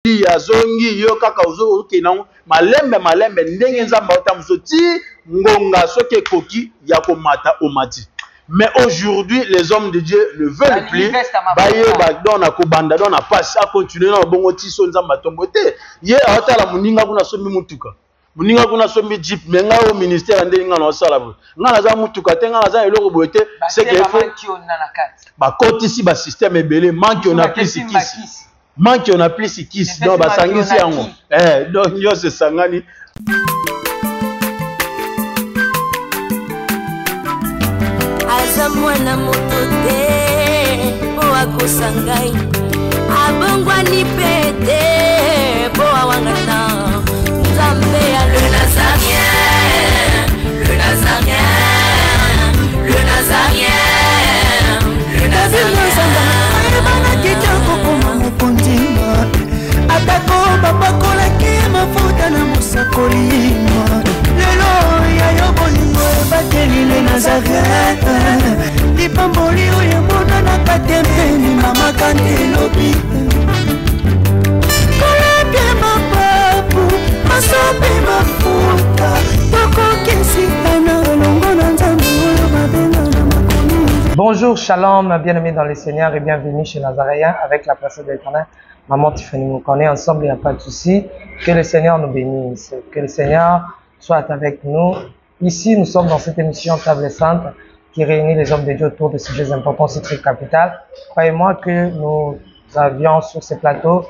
ya zongi yo kaka ozo kenango malembe ndenge nzamba otamuso ti ngonga soki ekoki ya komata omati. Mais aujourd'hui, les hommes de Dieu ne veulent plus. Baye bagdon na kobanda don na passe à continuer na bongo ti so nzamba tombote. Ye atala muninga kuna so mi mutuka. Muninga kuna so mi jeep menga au ministère ndenge nga na sala bo. Nga na za mutuka te nga na za eloko boete c'est que faut ba kotisi ba système ebele manque on a plus sikisi. Manque on a plus sikisi donc ba sangisi yango. Donc yo se sangani. Mwana moto te po akosangai abongwa ni pete po awangana Nzambe ya le Nazarien, le Nazarien, le Nazarien, le Nazarien. Mana kitoko koma mukondima atako babakola ki mafuta na musakolima lelo ya yobolingo bateli le Nazarien. Pamboli oya mona na katembeni mama kandelobi kolapye mapapu masope mafuta toko kesitana longo na nzambe oyo babenga na makomi. Bonjour, shalom, bien-aimés dans le Seigneur et bienvenue chez Nazaréen avec la personne de l'Éternel, Maman Tiffany Moukoné. Ensemble, il n'y a pas de souci. Que le Seigneur nous bénisse, que le Seigneur soit avec nous. Ici, nous sommes dans cette émission Table Sainte qui réunit les hommes de Dieu autour de sujets importants, c'est très capital. Croyez-moi que nous avions sur ce plateau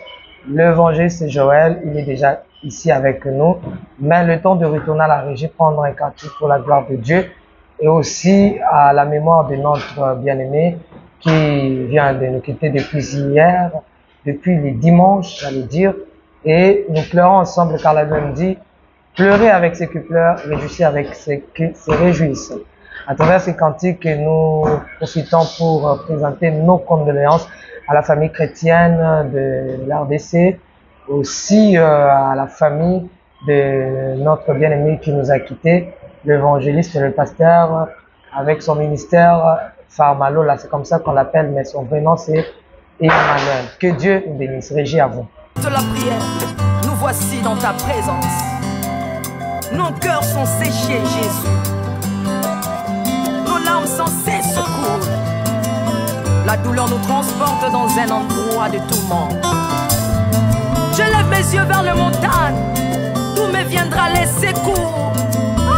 l'évangéliste Joël, il est déjà ici avec nous. Mais le temps de retourner à la régie, prendre un cantique pour la gloire de Dieu et aussi à la mémoire de notre bien-aimé qui vient de nous quitter depuis hier, depuis les dimanches, j'allais dire. Et nous pleurons ensemble car la Bible dit, pleurer avec ceux qui pleurent, réjouir avec ceux qui se réjouissent. À travers ces cantiques, nous profitons pour présenter nos condoléances à la famille chrétienne de l'RDC, aussi à la famille de notre bien-aimé qui nous a quittés, l'évangéliste et le pasteur, avec son ministère Farmalo, là c'est comme ça qu'on l'appelle, mais son vrai nom c'est Emmanuel. Que Dieu nous bénisse. Régie à vous. De la prière, nous voici dans ta présence. Nos cœurs sont séchés, Jésus. Nos larmes sans cesse coulent. La douleur nous transporte dans un endroit de tourment. Je lève mes yeux vers le montagne, d'où me viendra les secours.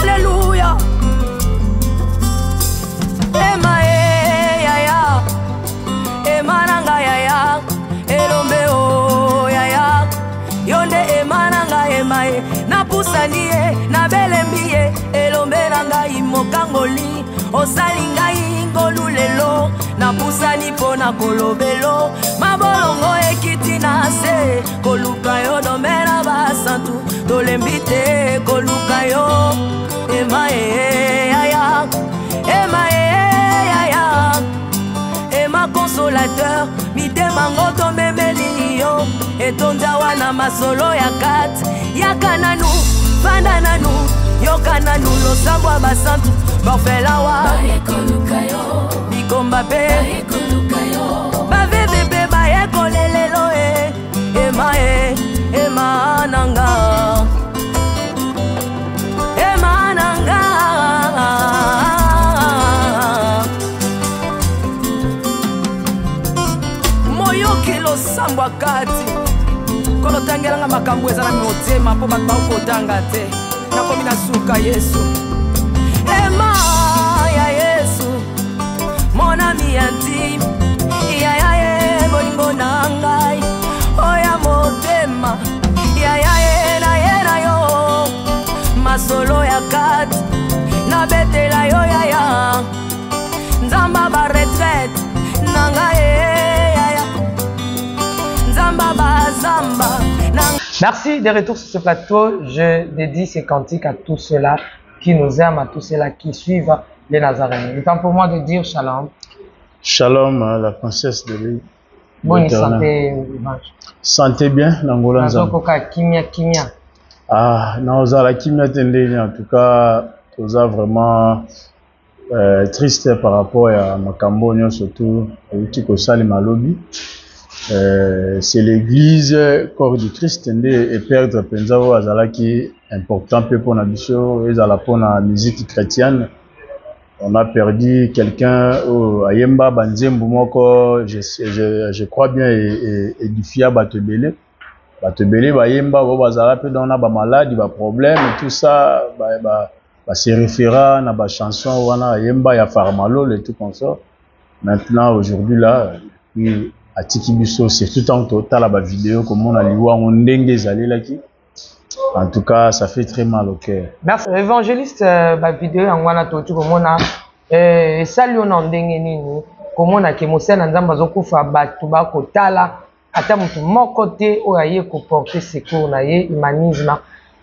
Alléluia. Ema yaya, ema nanga yaya, elombe o yaya, yonde ema nanga ema e, na pusani e, na belembi e, elombe nanga imokangoli, osalinga ingolu lelo, na pusani pona kolobelo, mabolongo ekiti na se, koluka yo domena basantu, dolembite koluka yo, ema e yaya, ema e yaya, ema consolateur, mitema ngoto memeli yo, etonda wana masolo ya kat, yakananu, fandananu, yokananu, losambwa basantu, borfelawa, baekoluka yo, bikomba pe, baekoluka yo, bavebebe baekolelelo e, ema nanga, ema nanga. Moyoki losambwa kati, kono tangelanga makambo ezala motema po bato bakotanga te, nakomi na suka Yesu. Ema ya Yesu, mon ami intime, ya ye bolingo na ngai, oya motema, ya na yo, masolo ya kati, na betela yo ya, nzamba ba retraite, na ngai ya, nzamba ba zamba, Merci de retour sur ce plateau. Je dédie ces cantiques à tous ceux-là qui nous aiment, à tous ceux-là qui suivent les Nazaréens. Il est temps pour moi de dire shalom. Shalom à la princesse de l'île. Bonne santé, Evange. Santé bien, Nangola Nzambe. Kimia. Ah, la kimia tendeni, en tout cas, tout ça vraiment triste par rapport à Makambo, surtout, avec Kosali Malobi. c'est l'église corps du Christ et perdre penza azala qui important peu pour la mission et pour la musique chrétienne. On a perdu quelqu'un au Ayemba Banzembu moko, je crois bien édifié Batebele. Batebele Bayemba bazala peu dans na ba maladie, ba problème et tout ça se référera na ba chanson wana Ayemba ya Farmalo et tout comme ça. Maintenant aujourd'hui là à Tikibiso, c'est tout en total la vidéo comme on a liwa on ndenge zalelaki. En tout cas, ça fait très mal au cœur. Merci. Évangéliste, la vidéo en wana totu comme on a salut on ndenge nini comme on a que Moussa Nzamba zokufa batu ba kotala ata mutu moko te o aye ko porter secours na ye humanisme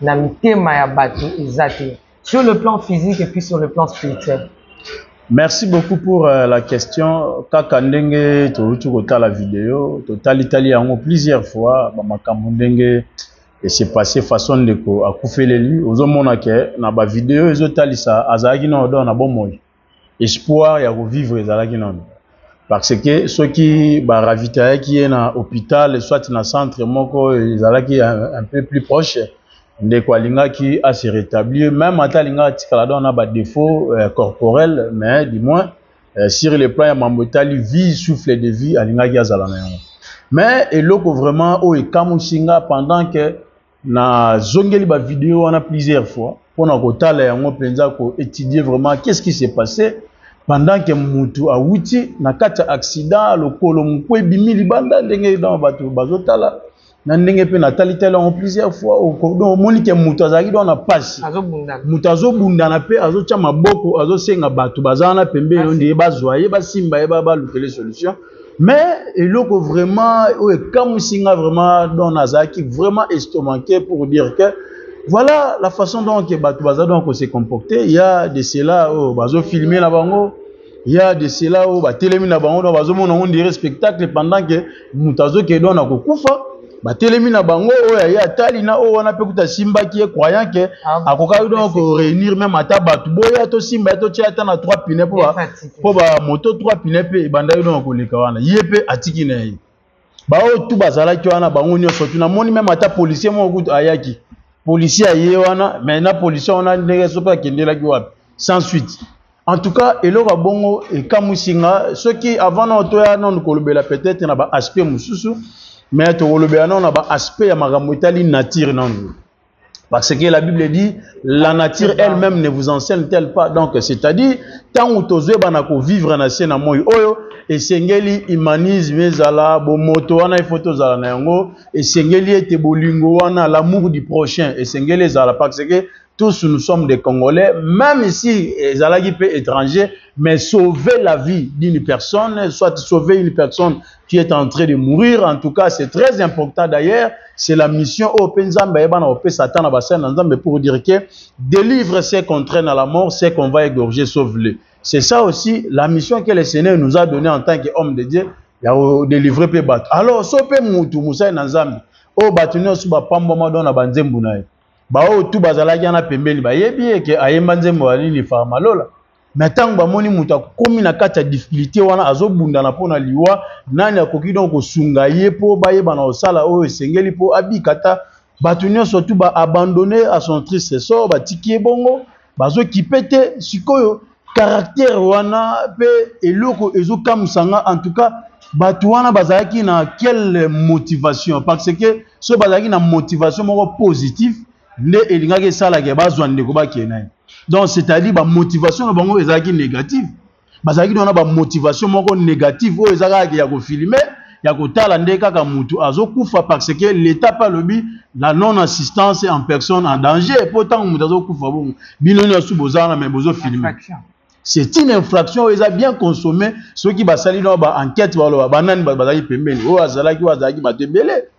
na mitema ya batu ezate sur le plan physique et puis sur le plan spirituel. Merci beaucoup pour la question. Kaka ndenge torutu kota la vidéo, total Italie en plusieurs fois, makambo ndenge et c'est passé façon de ko akufeleli ozomona ke na ba vidéo ezotalisa azalaki na odo na bomoyi. Espoir ya revivre ezalaki non. Parce que ceux qui ba ravitaye qui est na hôpital soit na centre moko ezalaki un peu plus proche. Ndeko alingaki a se rétablir même atalinga tikala don na ba défaut corporel mais du moins sur le plan ya mambotali vie souffle de vie alingaki azala na yango mais eloko vraiment o ekamusinga pendant que na zongeli ba vidéo on a plusieurs fois pour na kotala yango penza ko étudier vraiment qu'est-ce qui s'est passé pendant que mutu a wuti na kata accident lokolo mukwe bimi libanda ndenge dans bato bazotala na ndenge pe na talitala en plusieurs fois au donc monique mutu azaki don na passe mutu azobundana pe azotia maboko azosenga bato bazana pembe ndenge bazwaye basimba ye ba lukele solution mais eloko vraiment o ekamusinga vraiment don nazaki vraiment estomaqué pour dire que voilà la façon dont que bato baza donc se comporter. Il y a de cela oh bazo filmer na bango, il y a de cela oh ba telemi na bango donc bazo mona on dirait spectacle pendant que mutazo ke don na kokufa ba telemi na bango oh ya tali na oh wana pe kuta simba qui est croyant que akoka donc réunir même ata bato boya to simba to tia ata na 3 pines pour ba moto 3 pines pe banda donc koleka wana yepe atiki na yi ba o tu bazala ki wana bango nyoso tu na moni même ata policier mo kutu ayaki policier aye wana maintenant policier on a ndenge sopa kendela ki wapi sans suite. En tout cas eloko bongo e kamusinga ceux qui avant na to ya non kolobela peut-être na ba aspect mususu mais to kolobela non na ba aspect ya makambo etali nature non parce que la Bible dit la nature elle-même ne vous enseigne-t-elle pas donc c'est-à-dire tant ou tozwe bana ko vivre na sena moyo oyo esengeli humanisme ezala bomoto wana ifoto zala na yango esengeli ete bolingo wana l'amour du prochain esengeli ezala parce que tous nous sommes des Congolais même si ezala qui peut étranger mais sauver la vie d'une personne soit sauver une personne qui est en train de mourir en tout cas c'est très important d'ailleurs c'est la mission au Penzamba et bana au Satan na bassin nzambe pour dire que délivre ceux qu'on traîne à la mort c'est qu'on va égorger sauve-les. C'est ça aussi la mission que le Seigneur nous a donnée en tant qu'homme de Dieu, il y a délivrer pe bat. Alors so pe mutu musa na nzambe o batunyo su ba pamboma don na banzembu na ye. Ba o tu bazala yana pembeni ba yebi ke ayemba nzembo ali ni Farmalola. Maintenant ba moni mutu akomi na kata difficulté wana azobunda na pona liwa nani akoki donc kosunga ye po ba yeba na osala o esengeli po abikata batunyo surtout ba abandonner à son triste sort ba tiki bongo bazo kipete sikoyo caractère wana pe eloko ezokamusanga en tout cas batu wana bazalaki na quelle motivation parce que so bazalaki na motivation moko positive nde elingaki esalaka bazwa ndeko bakena donc c'est-à-dire ba motivation na bango ezalaki négative bazalaki na ba motivation moko négative oyo ezalaka ya ko filmer ya kotala nde kaka mutu azokufa parce que l'état pas lobi la non assistance en personne en danger pourtant mutu azokufa bon bino nyosu bozana mais bozo filmer. C'est une infraction, ils ont bien consommé. Ceux qui ont sali dans l'enquête, banane bazali pembeni. Oh azalaki wazaki batebele.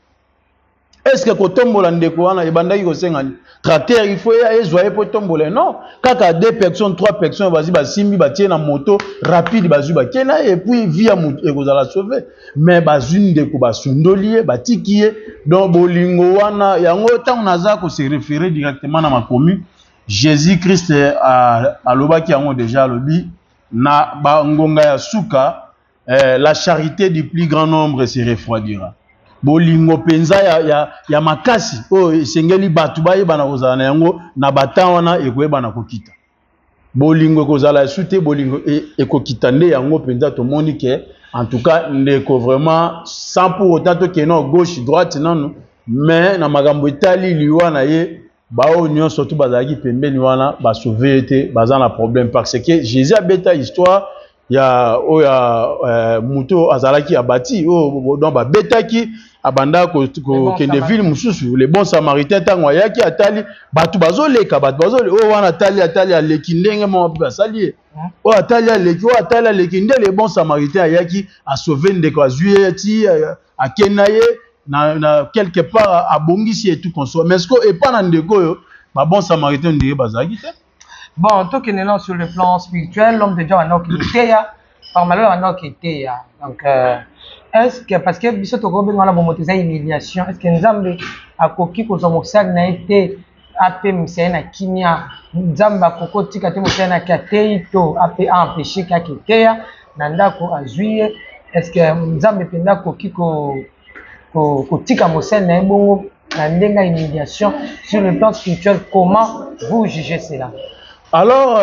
Est-ce que kotombola ndeko wana ebandaki kosenga tracteur il faut ezoyer pour tombola non. Kaka 2 personnes, 3 personnes bazi basimbi batie na moto rapide bazu bakena et puis via moto ekozala sauver. Mais bazune ndeko basundolié batikié donc bolingo wana yango tant naza ko se référer directement na ma commune. Jésus-Christ a lobaki yango déjà lobi na ba ngonga ya suka la charité du plus grand nombre se refroidira. Bolingo penza ya makasi o sengeli batu baye bana kozala na yango na batawana ekoyeba na kokita. Bolingo kozala sute bolingo ekokita nde yango penza tomoni ke en tout cas ndeko vraiment sans pour autant que non gauche droite non mais na magambo etali liwa na ye bao nyon surtout bazaki pembeni wana ba sauver te baza na problème parce que Jésus a beta histoire ya muto azalaki abati donc ba betaki abanda ko kende ville mususu les bons samaritains tango yaki atali batu bazoleka batu bazole wana atali aleki ndenge mo basali atali aleki nde les bons samaritains yaki a sauver ndeko azuye ti akenaye na quelque part abongisi et tout consomme mais ce que et pas na ndeko yo ba bon samaritain ndenge bazaki te. Bon, tout qui est là sur le plan spirituel, l'homme de Dieu a qui était là, par malheur a qui était là. Donc, est-ce que, parce que, si tu as une humiliation, est-ce que Nzambe a coquille que son moksag n'a été appelé Msena Kimia, Nzambe a coco tika te Msena Kateito, appelé empêché Kaketea, Nandako a juillet, est-ce que Nzambe penda coquille que tika Msena Ebongo, Nandenga humiliation sur le plan spirituel, comment vous jugez cela? Alors,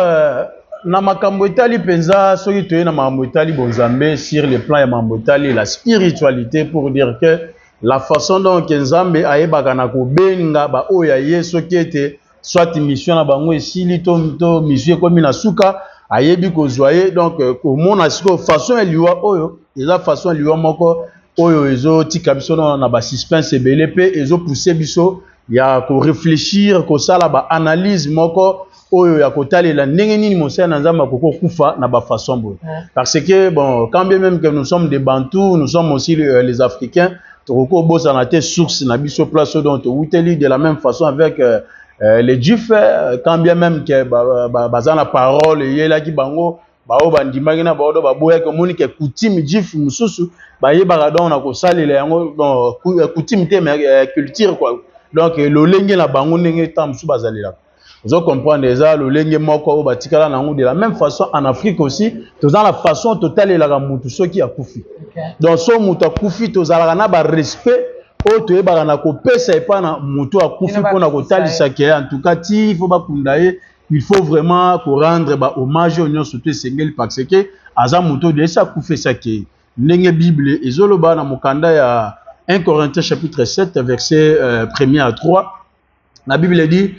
na makambo etali penza soki toye na makambo etali bonzambe sur le plan ya makambo etali la spiritualité pour dire que la façon dont Nzambe ayebaka na kobenga ba oya ye soki ete soit mission na bango esili to mission ekomi na suka ayebi kozwa ye donc komona siko façon eliwa oyo eza façon eliwa moko oyo ezo tika biso na ba suspense ebele pe ezo pousser biso ya ko réfléchir ko sala ba analyse moko oyo ya kotalela ndenge nini mosala na Nzambe akoko kufa na ba façon boye parce que bon quand bien même que nous sommes des Bantous nous sommes aussi les Africains toko bosa na te source na biso place dont outeli de la même façon avec les Juifs quand bien même que bazana parole yela ki bango bao bandimaki na baodo baboya ke moni ke coutume Juif mususu bayebaka donc na kosalela yango coutume te mais culture quoi donc lolenge na bango ndenge ta musu bazalela. Vous comprenez déjà le lenge moko batikala na de la même façon en Afrique aussi dans la façon totale la mutu soki akufi donc so mutu akufi tozala na ba respect o to yeba na ko pesa epa na mutu akufi pona ko talisa ke en tout cas ti il faut ba kundaye il faut vraiment ko rendre ba hommage au nyon surtout sengeli parce que aza mutu de sa kufi sa ke ndenge Bible ezoloba na mokanda ya 1 Corinthiens chapitre 7 verset 1er à 3 la Bible dit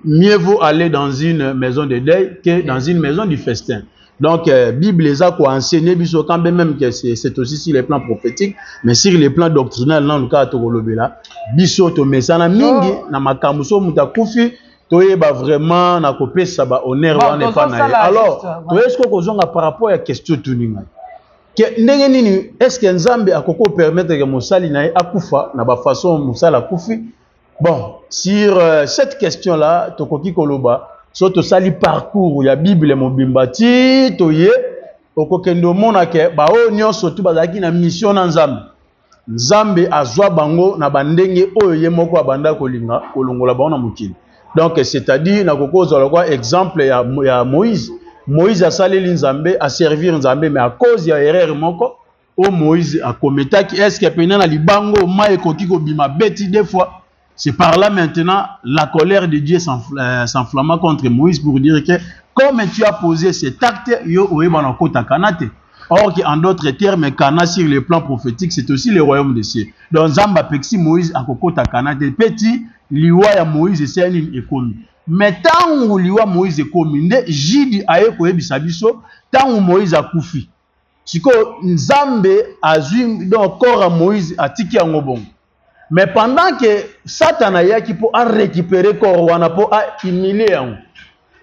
mieux vaut aller dans une maison de deuil que dans une maison du festin. Donc, Bible les a quoi enseigné, biso quand même que c'est aussi sur les plans prophétiques, mais sur les plans doctrinels, dans le cas de Togolobela, biso to mesana mingi na makamuso mutakufi toyeba vraiment na kopé ça ba honneur wana pas na. Alors, to est-ce que kozonga par rapport à question tuninga? Que ndenge nini est-ce que Nzambe akoko permettre que mosali na akufa na ba façon mosala akufi? Bon, sur cette question-là, tokoki koloba, soto sali parcours ya Bible mobimbati toye okokendo mona ke ba o nyonso tu bazaki na mission na Nzambe. Nzambe azwa bango na bandenge oyo ye moko abanda kolinga kolongola ba na mukili. Donc c'est-à-dire na kokoza lokwa exemple ya Moïse. Moïse a saleli Nzambe a servir Nzambe mais à cause ya erreur moko o Moïse a commetaki est-ce que pena na libango ma ekoki ko bima beti des fois. C'est par là maintenant la colère de Dieu s'enflamma contre Moïse pour dire que comme tu as posé cet acte, or en d'autres termes, Cana sur le plan prophétique, c'est aussi le royaume des cieux. Donc Zamba Pexi Moïse a kokota Cana de petit, liwa ya Moïse c'est un économie. Mais tant où liwa Moïse est commis, Jidi aye koye bisabiso, tant où Moïse a koufi. Siko Nzambe a zui donc corps à Moïse a tiki en obong. Mais pendant que Satan a yaki pour récupérer corps wana pour humilier yango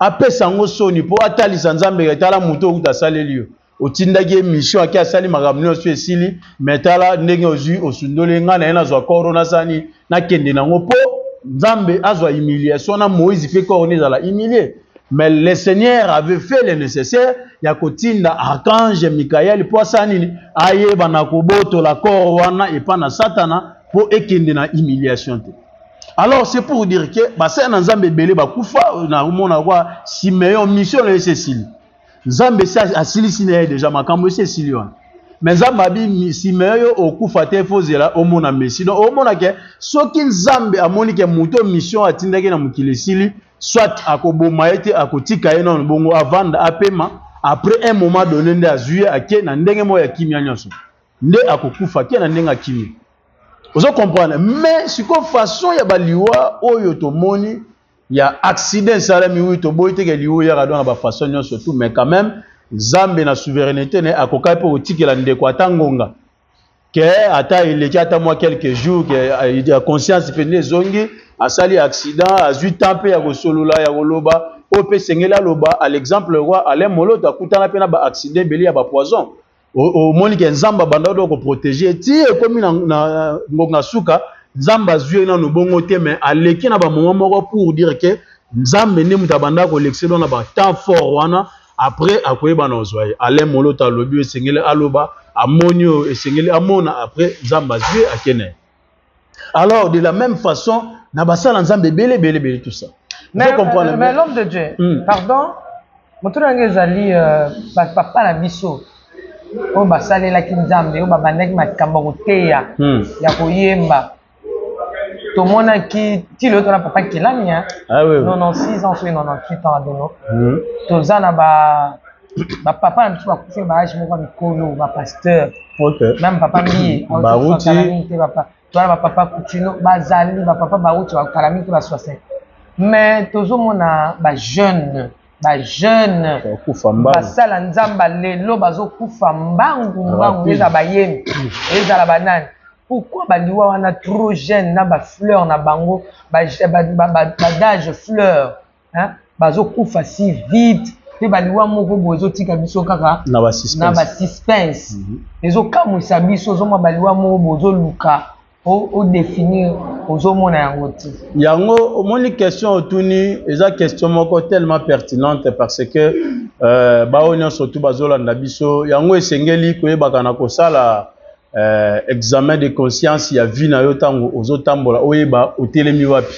apé sango soni pour atalisa Nzambe etala muto uta salelio otindaki mission aki asali makamno so esili metala ndenge ozui osundole nga na ena zwa corps na sani na kende nango po Nzambe azwa humiliation na Moïse fait corps ni zala humilier mais le Seigneur avait fait le nécessaire ya kotinda archange Michael pour sani ayeba na koboto la corps wana et pas na Satana pour ekende na humiliation. Alors c'est pour dire que bah c'est un Nzambe belé ba kufa na mona kwa Simeon mission le Cécile. Nzambe ça asili sine déjà makambo Cécile. mais nzambe simeyo okufa te fozela omona Messi. Donc omona ke soki nzambe amoni ke muto mission atindaki na mokili sili soit akoboma ete akotika ye non bongo avanda apema après un moment donné nde azuye ake na ndenge mo ya kimia nyonso nde akokufa ke na ndenge akimia. Ozo comprendre mais siko façon ya baliwa oyo tomoni ya accident salami wi to boyite ke liwo ya radona ba façon nyonso tout mais quand même Nzambe na souveraineté ne akokai po otikela ndeko atangonga ke ata ileki ata moi quelques jours que a conscience pene zongi asali accident azui tempe ya kosolola ya koloba ope sengela loba à l'exemple roi Alain Moloto akutana pe na ba accident beli ya ba poison o moni ke Nzamba banda do ko protéger ti ekomi na ngonga suka Nzamba azui na no bongo te mais aleki na ba moment moko pour dire que Nzambe ne mutabanda ko l'excellent na ba temps fort wana. Après, akoyeba na ozwaye Alain Moloto alobi esengeli aloba amonio esengeli amona après Nzamba zue akene. Alors de la même façon na basala Nzambe bele tout ça. Mais l'homme de Dieu, pardon, motura ngezali papa na biso o basale la kinzambe o babandaki makambo koteya ya koyemba. Tout le monde qui dit le papa qui l'a mis, 96 ans, 98 ans à Dono. Tout ça, papa, un petit peu, je suis un pasteur. Même papa, papa, Coutinho, Bazali, papa, Barouti, Calamité, 60. Mais tout le monde a jeune. Basala nzamba lelo bazokufa mbangu eza bayemi eza la banane. Pourquoi baliwa wana trop jeune na ba fleur na bango badage fleur hein bazokufa si vite pe baliwa moko bozo tika biso kaka na ba suspense ezokamwisa biso zoma baliwa moko bozo luka o définir ozomona yango ti yango omoni question otuni eza question moko tellement pertinente parce que baonya surtout bazolanda biso yango esengeli koyebaka na kosala examen de conscience ya vie na yo tango ozotambola oyeba otelemi wapi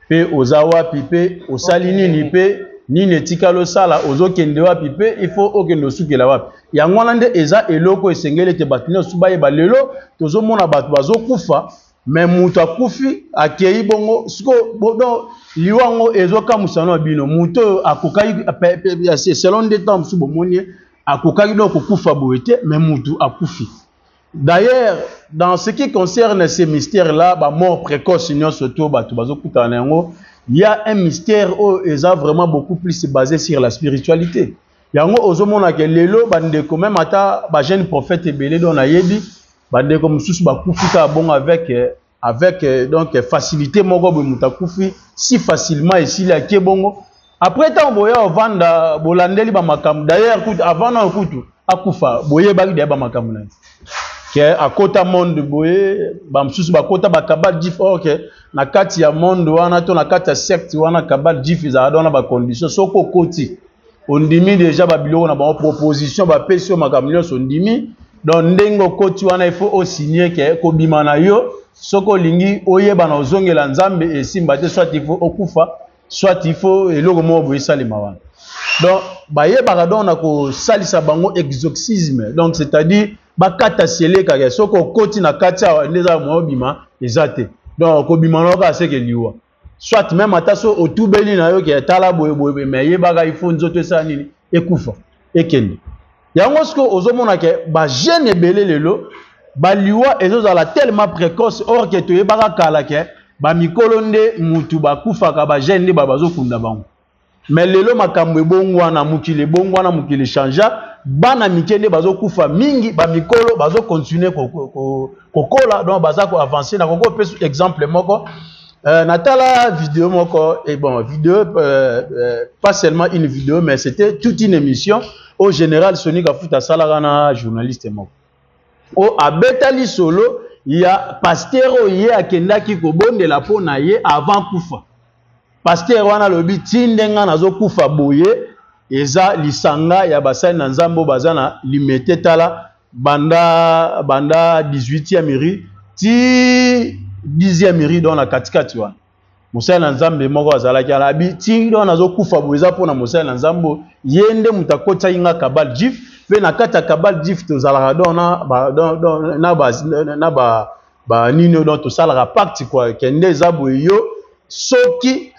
pe oza wapi pe osali nini pe nini etikalo sala ozokende wapi pe il faut okende osukela wapi yango wana nde eza eloko esengeli te bato nyonso bayeba lelo tozomona bato bazokufa me mutu akufi akei bongo siko bodo liwango ezokamusa na bino mutu akokaki selon des temps mosusu bomoni akokaki do kokufa boye te me mutu akufi. D'ailleurs, dans ce qui concerne ces mystères-là, la mort précoce, il y a un mystère où ils ont vraiment beaucoup plus basé sur la spiritualité. Il y a un autre qui est lelo, même un jeune prophète belé dans Naïdi, avec donc facilité, si facilement ici la kebongo. Après tant boya vanda bolandeli ba makam. D'ailleurs, avant na kutu akufa boye bagi de ba makam. Que à kota monde boye bamsusu bakota bakabal jif ok na kati ya monde wana to na kati ya secte wana kabal jif za dona ba condition soko koti ondimi déjà ba biloko na ba proposition ba pesio makamnyo so ndimi donc ndengo koti wana il faut o signer que ko bimana yo soko lingi oyeba na ozongela nzambe esimba te soit il faut okufa soit il faut eloko mo boye salima wana donc bayeba donc na ko salisa bango exorcisme donc c'est-à-dire bakata sele kaka soko koti na katia leza mobima ezate donc ko bimana ka seke liwa soit même ataso otubeli na yo ke tala boye mais yebaka ifo nzoto esa nini ekufa ekende yango siko ozomona ke ba jeune ebele lelo ba liwa ezozala tellement précoce or que to yebaka kala ke ba mikolo nde mutu bakufa ka ba jeune nde bazokunda bango mais lelo makambo ebongwa na mukile bongwa na mukile chanja bana mikende bazokufa mingi ba mikolo bazo continuer kokola donc bazako avancer na koko pe exemple moko natala vidéo moko et bon vidéo pas seulement une vidéo mais c'était toute une émission au général Sonic Afuta Salagana journaliste moko au abetali solo il y a pasteur ye akendaki ko bondela pona ye avant kufa pasteur wana lobi tindenga nazokufa boye eza lisanga ya basali na nzambo bazana limete tala banda 18e miri ti 10e miri dans la katikati wana mosali na nzambe moko azalaki alabi ti ndo nazokufa boye eza pona mosali na nzambo yende mutakota inga kabal jif pe na kata kabal dif to zalaka don na nino don to salaka pacte quoi kende zabo yo soki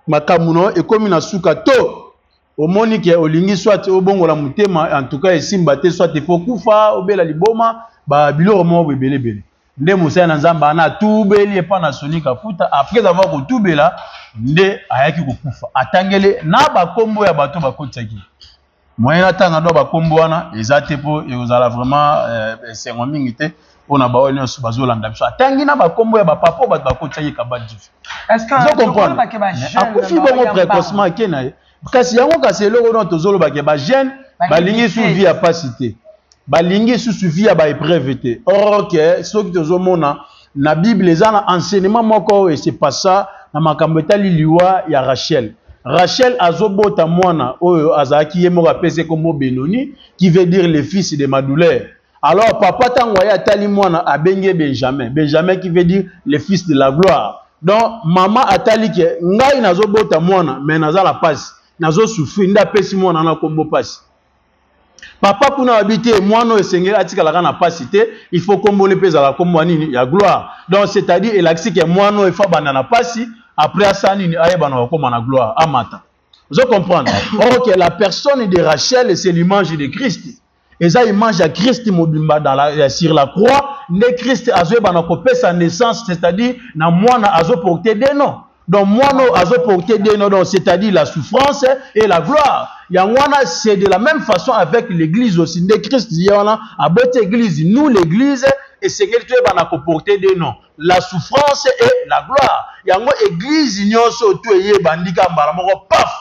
makamuno ekomi na suka to omoni ke olingi soit obongola mutema en tout cas esimba te soit ifo kufa obela liboma ba biloko mo bebele nde musaya na nzamba na tubeli epa na sonika futa après avoir kotubela nde ayaki kokufa atangele na bakombo ya bato bakotaki moyen atanga do bakombo wana ezate po ezala vraiment sengo mingi te pona ba oni so bazolanda biso atangi na bakombo ya bapapa bato bakotaki kabadji est-ce que vous comprenez akufi bongo précocement kenaye kasi yango kasi eloko no tozolo ba ke ba jeune balingi sous vie à pasité balingi sous vie à ba épreuve te or que ce qui tozomona na Bible ezana enseignement moko et c'est pas ça na makambo etali liwa ya Rachel azobota mwana oyo azaki ye moko apese kombo Benoni qui veut dire le fils de ma douleur. Alors papa tango ya atali mwana abenge Benjamin qui veut dire le fils de la gloire. Donc maman atali ke ngai nazobota mwana mais nazala passe nazo souffrir nda pesi mwana na kombo passe. Papa kuna habité mwana esengeli atikala na pasité il faut kombo le pesa la kombo nini ya gloire. Donc c'est-à-dire elaxi ke mwana efa bana na pasi après ça nini ayeba na kombo na gloire amata. Vous comprenez? Or que la personne de Rachel c'est l'image de Christ. Et ça image de Christ mobimba sur la croix, ne Christ azo bana kopé sa naissance, c'est-à-dire na mwana azo porter des noms. Donc mwana azo porter des noms, c'est-à-dire la souffrance et la gloire. Yangwana c'est de la même façon avec l'église aussi. Ne Christ yana a botte église, nous l'église et c'est que tu bana porter des noms. La souffrance et la gloire. Yango église nyonso to ye bandika mbala moko paf.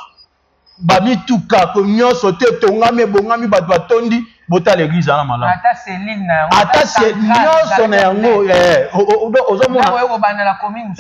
Bami tuka ko nyonso te tongami bongami bato batondi bota l'église na malala. Ata Céline na ata c'est nyonso na yango ozomona la commune.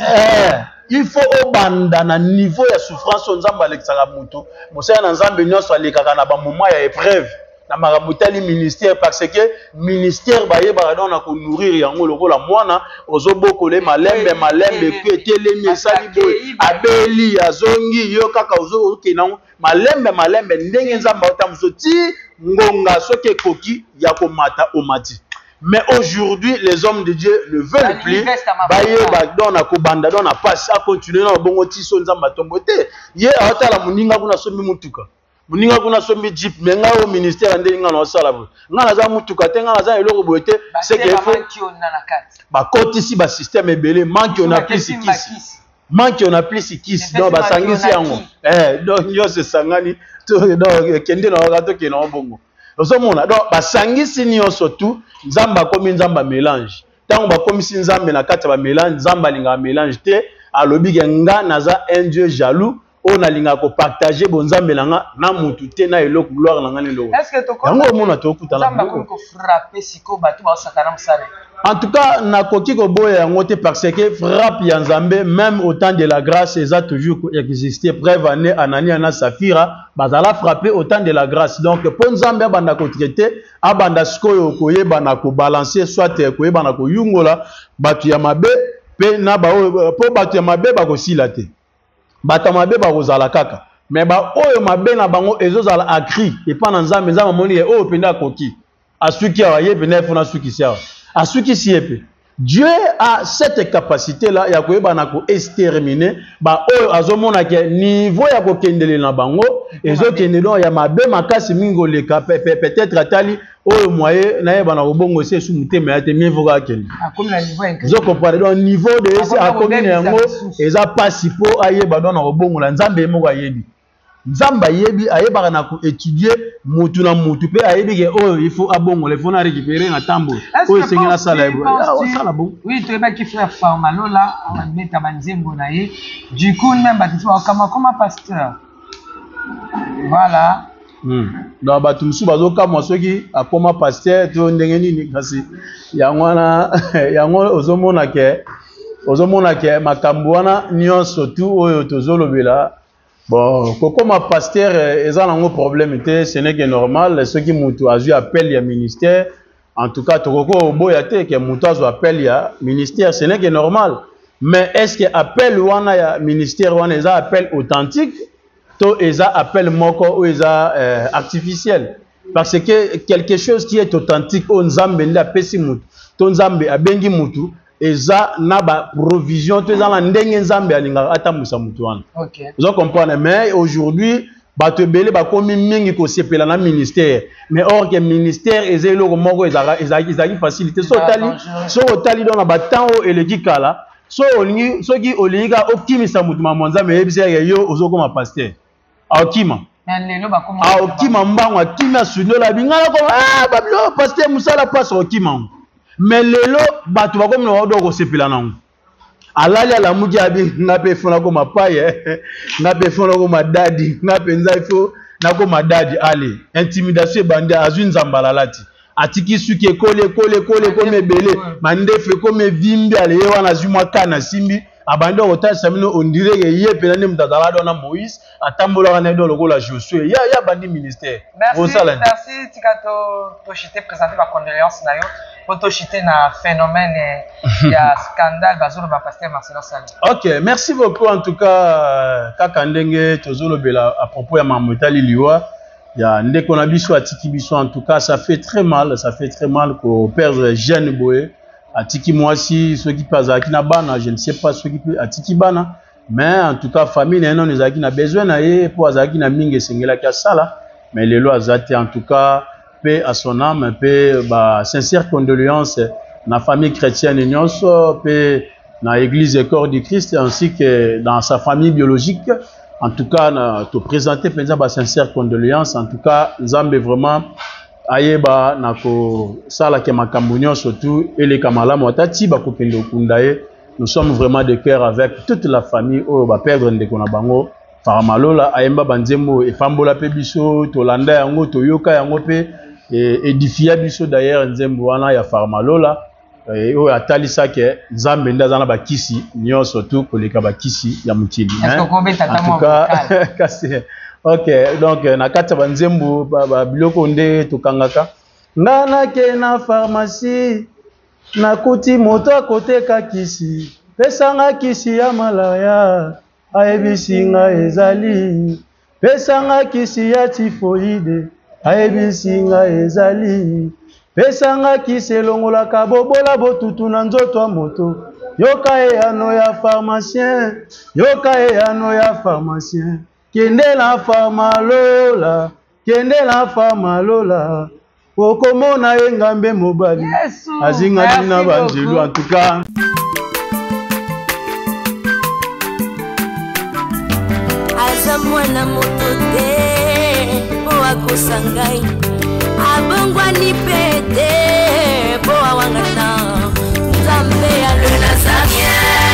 Il faut obanda na niveau ya souffrance nzamba alexaka muto. Mosaya na nzambe nyonso alekaka na ba moment ya épreuve. Na makamutali ministère parce que ministère ba yeba don na ko nourrir yango lokola mwana ozobokole malembe ku etelemi esali boy abeli azongi yo kaka ozokenango malembe ndenge nzamba otamso ti ngonga soki ekoki ya komata omati. Mais aujourd'hui les hommes de Dieu ne veulent plus bayeba don na kobanda don na passe à continuer na bongo ti so nzamba tombote ye atala muninga kuna sombi mutuka muninga kuna sombi jeep menga au ministère ndelinga na osala bo ngana za mutuka te ngana za eloko boete c'est que faut ba kotisi ba système ebele manque on a plus sikis donc ba sangisi yango donc yo se sangani to donc kende na wakato ke na bongo ozomona donc ba sangisi nyonso tout nzamba komi nzamba mélange tango ba komisi nzambe na kati ba mélange nzamba linga mélange te alobi ke nga naza un dieu jaloux on a linga ko partager bon nzambe nanga na mutu te na eloko gloire nanga ne loko. Est-ce que to ko yango mona to kuta la nzamba ko frapper siko batu ba sakana musale. En tout cas na koki ko boya yango te parce que frappe ya nzambe même au temps de la grâce ça toujours existé preuve année Anani ana Safira bazala frapper au temps de la grâce donc pour nzambe abanda ko traiter abanda skoyo koyeba na ko balancer soit koyeba na ko yungola batu ya mabe pe na ba po batu ya mabe ba ko sila te. Bata mabe ba kozala kaka mais ba oyo mabe na bango ezozala akri et pas na nzambe nzambe moni oyo penda koki asuki ya ye penda fona suki sia asuki siepe. Dieu a cette capacité là ya koyeba na ko exterminer ba oyo azomona ke niveau ya ko kendele na bango ezokende do ya mabe makasi mingo leka peut-être atali oyo moyen na yeba na obongo se sous mutema ya te mieux akende comme la niveau incroyable. Zo comprendre donc niveau de ese akomine yango eza pasi po ayeba do na obongo la nzambe moko ayebi nzamba yebi ayeba na ko étudier mutu na mutu pe ayebi ke oyo il faut abongo le faut na récupérer na tambo oyo sengi na sala ebo sala bon oui to eba ki frère Formalola on meta banzembo na ye du coup même batiso comme pasteur voilà donc batu musu bazokamwa soki akoma pasteur to ndenge nini kasi yango ozomona ke makambo wana nyonso tu oyo tozolobela bon kokoma pasteur eza nango problème te ce n'est que normal soki mutu azwi appel ya ministère en tout cas tokoko boya te ke mutu azwi appel ya ministère ce n'est que normal mais est-ce que appel wana ya ministère wana eza appel authentique to eza appel moko ou eza artificiel parce que quelque chose qui est authentique on Nzambe nda pesi mutu to Nzambe abengi mutu eza na ba provision to eza na ndenge Nzambe alinga atambusa mutu wana. OK. Vous comprenez, mais aujourd'hui bato belé ba komi mingi ko sepela na ministère, mais or que ministère ezelo moko ezaki facilité so tali dans ba temps o eleki kala so olingi soki olinga optimisa mutu mamonza me ebisa yo ozoko ma pasteur akima akima mbango akima sunola bingala ko bablo pasteur musala passe akima mais lelo bato ba komi na odo ko sepela nango alali ala muki abi ngape fona ko mapaye ngape fona ko madadi ngape nzaifo nako madadi ali intimidation bande azun zambalalati atiki suki kole comme belé mandefe comme vimbi ale wana zuma kana simbi abande otasa mino on dirait que ye pelane mtazala dona Moïse atambola wana do lokola Josué ya bandi ministère. Merci tikato to chité présenter ma condoléance na yo pour to chité na phénomène il y a scandale bazolo ba pasteur Marcelo Sali. OK, merci beaucoup en tout cas kaka ndenge tozolo bela à propos ya mamotali liwa ya ndeko na biso atiki biso en tout cas ça fait très mal qu'on perde jeune boye atiki mwasi ceux qui passent à bana je ne sais pas ceux qui atiki bana mais en tout cas famille non les aki na besoin na ye pour azaki na mingi sengela ka sala mais les lois azati en tout cas paix à son âme paix ba sincère condoléances na famille chrétienne nyonso paix na église corps du Christ ainsi que dans sa famille biologique. En tout cas, te présenter ba sincère condoléances. En tout cas, Nzambe vraiment ayeba nako sala ke makambo surtout et les kamala motati ba kopendo kundaye. Nous sommes vraiment de cœur avec toute la famille au ba perdre ndeko na bango Faramalola ayemba banzembo e fambola pe biso tolanda yango toyoka yango pe édifier biso d'ailleurs nzembo wana ya Faramalola. O atalisa ke Nzambe ndazana bakisi nyo surtout koleka bakisi ya mutili. En tout cas, OK, donc na kata banzembo ba biloko nde tokangaka. Ngana ke na pharmacie na kuti moto akoteka kisi. Pesanga kisi ya malaya ayebisinga ezali. Pesanga kisi ya typhoïde ayebisinga ezali. Pesanga kiselongola kabobola botutu na nzoto ya moto. Yoka e ano ya pharmacien. Yoka e ano ya pharmacien. Kende la Famalola. Kende la Famalola. Okomona ye ngambe mobali. Azinga nina banjelu en tout cas. Aza mwana moto te po akosangai. Abongwa ni pete po awangana Nzambe ya le Nazarien